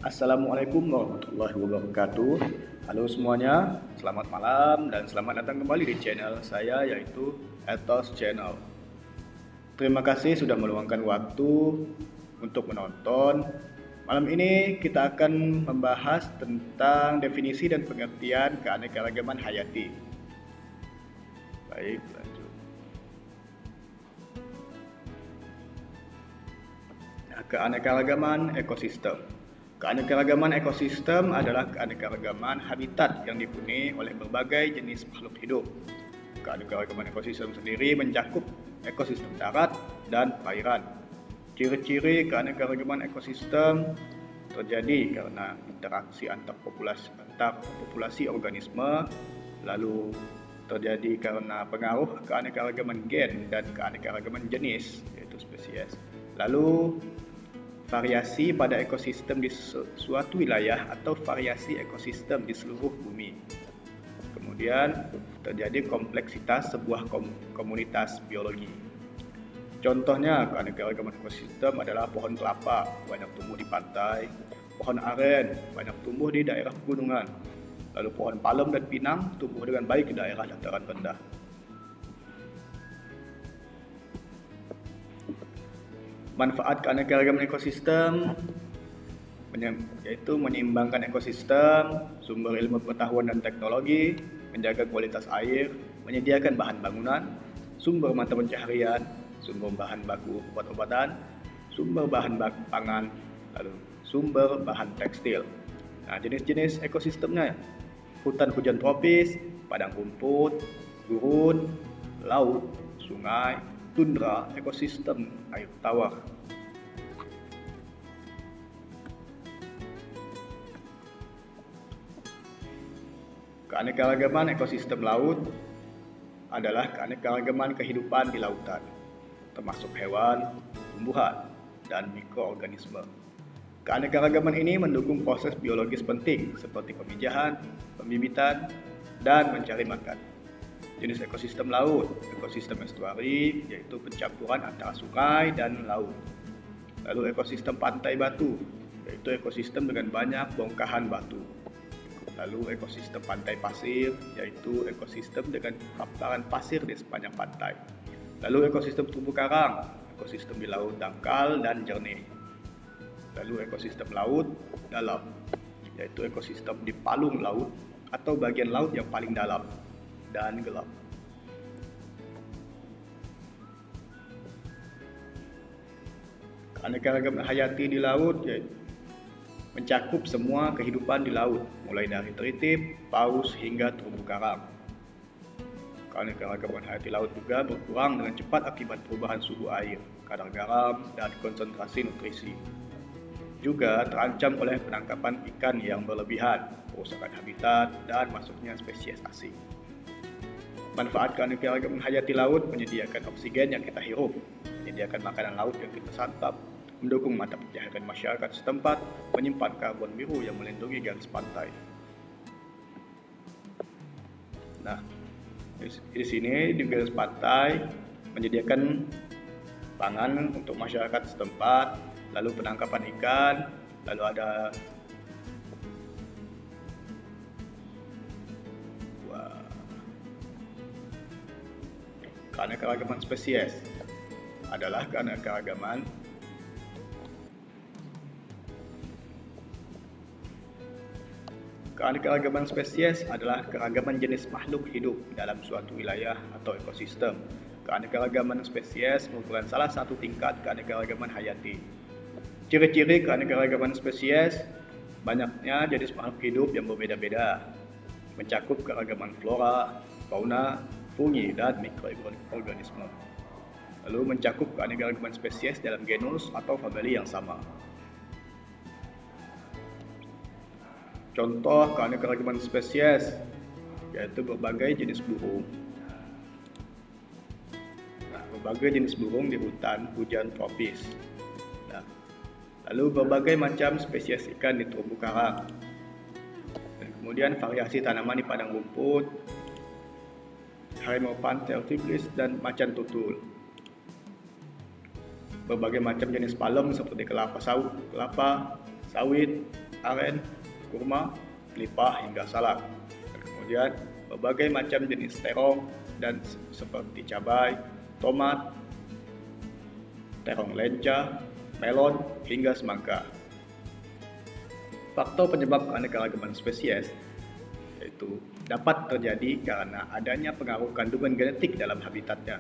Assalamualaikum warahmatullahi wabarakatuh. Halo semuanya, selamat malam dan selamat datang kembali di channel saya yaitu Ethos Channel. Terima kasih sudah meluangkan waktu untuk menonton. Malam ini kita akan membahas tentang definisi dan pengertian keanekaragaman hayati. Baik, lanjut. Keanekaragaman ekosistem. Keanekaragaman ekosistem adalah keanekaragaman habitat yang dihuni oleh berbagai jenis makhluk hidup. Keanekaragaman ekosistem sendiri mencakup ekosistem darat dan perairan. Ciri-ciri keanekaragaman ekosistem terjadi karena interaksi antar populasi organisme, lalu terjadi karena pengaruh keanekaragaman gen dan keanekaragaman jenis, yaitu spesies. Lalu variasi pada ekosistem di suatu wilayah atau variasi ekosistem di seluruh bumi. Kemudian terjadi kompleksitas sebuah komunitas biologi. Contohnya keanekaragaman ekosistem adalah pohon kelapa banyak tumbuh di pantai, pohon aren banyak tumbuh di daerah pegunungan, lalu pohon palem dan pinang tumbuh dengan baik di daerah dataran rendah. Manfaat keanekaragaman ekosistem yaitu menyeimbangkan ekosistem, sumber ilmu pengetahuan dan teknologi, menjaga kualitas air, menyediakan bahan bangunan, sumber mata pencaharian, sumber bahan baku obat-obatan, sumber bahan baku pangan, lalu sumber bahan tekstil. Nah, jenis-jenis ekosistemnya: hutan hujan tropis, padang rumput, gurun, laut, sungai, tundra, ekosistem air tawar. Keanekaragaman ekosistem laut adalah keanekaragaman kehidupan di lautan, termasuk hewan, tumbuhan, dan mikroorganisme. Keanekaragaman ini mendukung proses biologis penting seperti pemijahan, pembibitan, dan mencari makan. Jenis ekosistem laut: ekosistem estuari, yaitu pencampuran antara sungai dan laut. Lalu ekosistem pantai batu, yaitu ekosistem dengan banyak bongkahan batu. Lalu ekosistem pantai pasir, yaitu ekosistem dengan hamparan pasir di sepanjang pantai. Lalu ekosistem terumbu karang, ekosistem di laut dangkal dan jernih. Lalu ekosistem laut dalam, yaitu ekosistem di palung laut atau bagian laut yang paling dalam dan gelap. Keanekaragaman hayati di laut mencakup semua kehidupan di laut, mulai dari teritip, paus, hingga terumbu karang. Keanekaragaman hayati laut juga berkurang dengan cepat akibat perubahan suhu air, kadar garam, dan konsentrasi nutrisi. Juga terancam oleh penangkapan ikan yang berlebihan, perusakan habitat, dan masuknya spesies asing. Manfaat keanekaragaman hayati laut: menyediakan oksigen yang kita hirup, menyediakan makanan laut yang kita santap, mendukung mata pencaharian masyarakat setempat, menyimpan karbon biru yang melindungi garis pantai. Nah, di sini di garis pantai menyediakan pangan untuk masyarakat setempat, lalu penangkapan ikan, lalu ada keanekaragaman spesies adalah keanekaragaman spesies adalah keragaman jenis makhluk hidup dalam suatu wilayah atau ekosistem. Keanekaragaman spesies merupakan salah satu tingkat keanekaragaman hayati. Ciri-ciri keanekaragaman spesies: banyaknya jenis makhluk hidup yang berbeda-beda, mencakup keragaman flora, fauna, fungi, dan mikroorganisme. Lalu mencakup keanekaragaman spesies dalam genus atau famili yang sama. Contoh keanekaragaman spesies yaitu berbagai jenis burung. Berbagai jenis burung di hutan hujan tropis. Lalu berbagai macam spesies ikan di terumbu karang. Dan kemudian variasi tanaman di padang rumput, harimau pantai tigris, dan macan tutul. Berbagai macam jenis palem seperti kelapa sawit, aren, kurma, pelipah hingga salak. Dan kemudian berbagai macam jenis terong dan seperti cabai, tomat, terong lenca, melon hingga semangka. Faktor penyebab keanekaragaman spesies yaitu dapat terjadi karena adanya pengaruh kandungan genetik dalam habitatnya.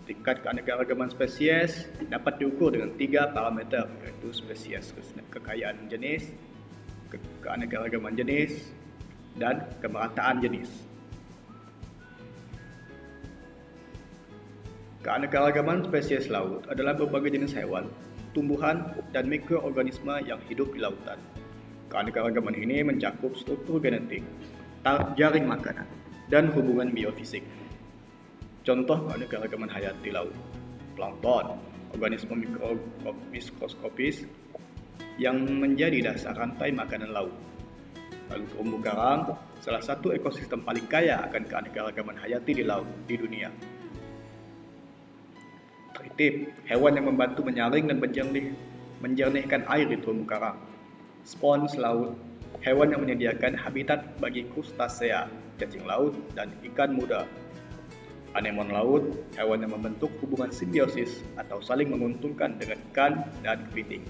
Tingkat keanekaragaman spesies dapat diukur dengan 3 parameter, yaitu spesies, kekayaan jenis, keanekaragaman jenis, dan kemerataan jenis. Keanekaragaman spesies laut adalah berbagai jenis hewan, tumbuhan, dan mikroorganisme yang hidup di lautan. Keanekaragaman ini mencakup struktur genetik, jaring makanan, dan hubungan biofisik. Contoh keanekaragaman hayati laut: plankton, organisme mikroskopis yang menjadi dasar rantai makanan laut. Lalu terumbu karang, salah satu ekosistem paling kaya akan keanekaragaman hayati di laut di dunia. Tritip, hewan yang membantu menyaring dan menjernihkan air di terumbu karang. Spons laut, hewan yang menyediakan habitat bagi krustasea, cacing laut, dan ikan muda. Anemon laut, hewan yang membentuk hubungan simbiosis atau saling menguntungkan dengan ikan dan kepiting.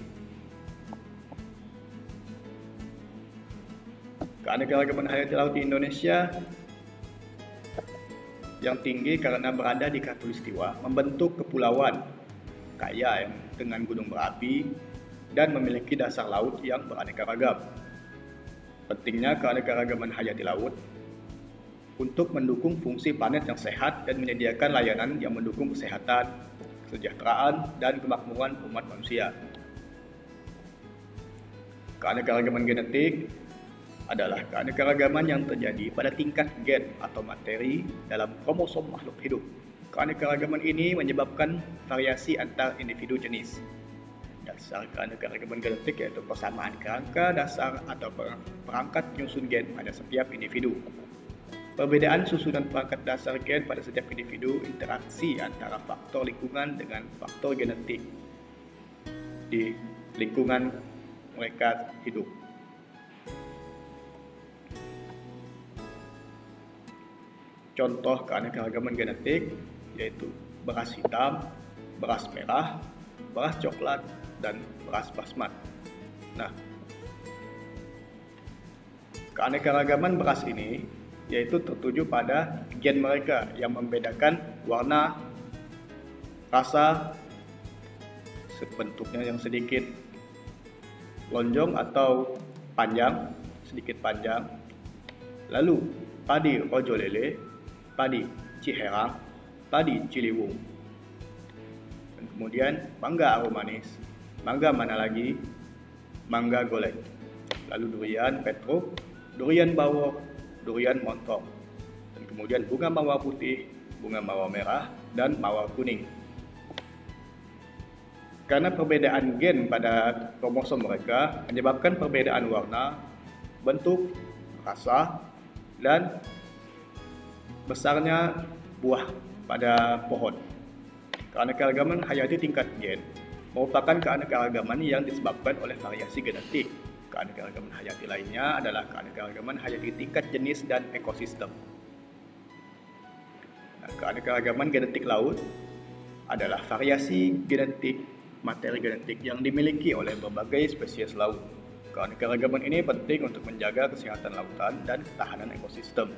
Keanekaragaman hayati laut di Indonesia yang tinggi karena berada di khatulistiwa, membentuk kepulauan kaya dengan gunung berapi dan memiliki dasar laut yang beraneka ragam. Pentingnya keanekaragaman hayati laut untuk mendukung fungsi planet yang sehat dan menyediakan layanan yang mendukung kesehatan, kesejahteraan, dan kemakmuran umat manusia. Keanekaragaman genetik adalah keanekaragaman yang terjadi pada tingkat gen atau materi dalam kromosom makhluk hidup. Keanekaragaman ini menyebabkan variasi antar individu jenis. Dasar keanekaragaman genetik yaitu persamaan kerangka dasar atau perangkat penyusun gen pada setiap individu. Perbedaan susunan perangkat dasar gen pada setiap individu, interaksi antara faktor lingkungan dengan faktor genetik di lingkungan mereka hidup. Contoh keanekaragaman genetik yaitu beras hitam, beras merah, beras coklat, dan beras basmat. Nah, keanekaragaman beras ini yaitu tertuju pada gen mereka yang membedakan warna, rasa, bentuknya yang sedikit lonjong atau panjang, sedikit panjang. Lalu padi rojo lele, padi ciherang, padi ciliwung. Dan kemudian mangga aromanis, mangga mana lagi, mangga golek. Lalu durian petruk, durian bawor, durian montong, dan kemudian bunga mawar putih, bunga mawar merah, dan mawar kuning. Karena perbedaan gen pada kromosom mereka menyebabkan perbedaan warna, bentuk, rasa, dan besarnya buah pada pohon. Keanekaragaman hayati tingkat gen merupakan keanekaragaman yang disebabkan oleh variasi genetik. Keanekaragaman hayati lainnya adalah keanekaragaman hayati tingkat jenis dan ekosistem. Nah, keanekaragaman genetik laut adalah variasi genetik, materi genetik yang dimiliki oleh berbagai spesies laut. Keanekaragaman ini penting untuk menjaga kesehatan lautan dan ketahanan ekosistem.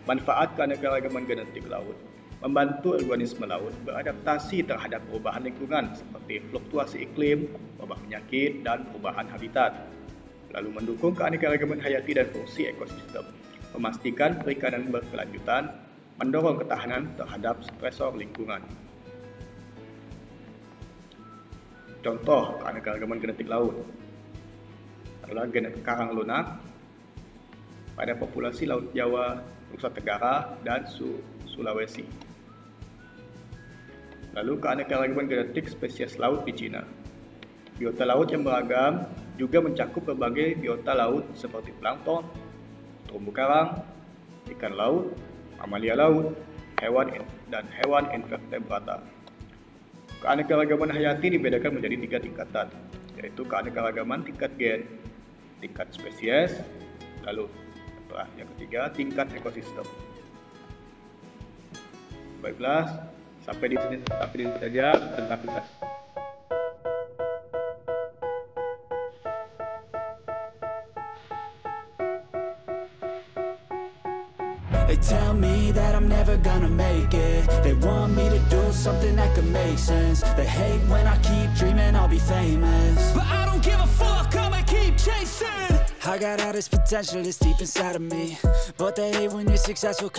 Manfaat keanekaragaman genetik laut membantu organisme laut beradaptasi terhadap perubahan lingkungan seperti fluktuasi iklim, wabah penyakit, dan perubahan habitat. Lalu mendukung keanekaragaman hayati dan fungsi ekosistem, memastikan perikanan berkelanjutan, mendorong ketahanan terhadap stresor lingkungan. Contoh keanekaragaman genetik laut adalah karang lunak pada populasi Laut Jawa, Nusa Tenggara, dan Sulawesi. Lalu keanekaragaman genetik spesies laut di Cina. Biota laut yang beragam juga mencakup berbagai biota laut seperti plankton, terumbu karang, ikan laut, mamalia laut, hewan invertebrata. Keanekaragaman hayati dibedakan menjadi 3 tingkatan, yaitu keanekaragaman tingkat gen, tingkat spesies, lalu yang ketiga tingkat ekosistem. Baiklah, sampai di sini saja tentang tingkat. They tell me that I'm never gonna make it. They want me to do something that could make sense. They hate when I keep dreaming I'll be famous, but I don't give a fuck, I'ma keep chasing. I got all this potential that's deep inside of me, but they hate when you're successful.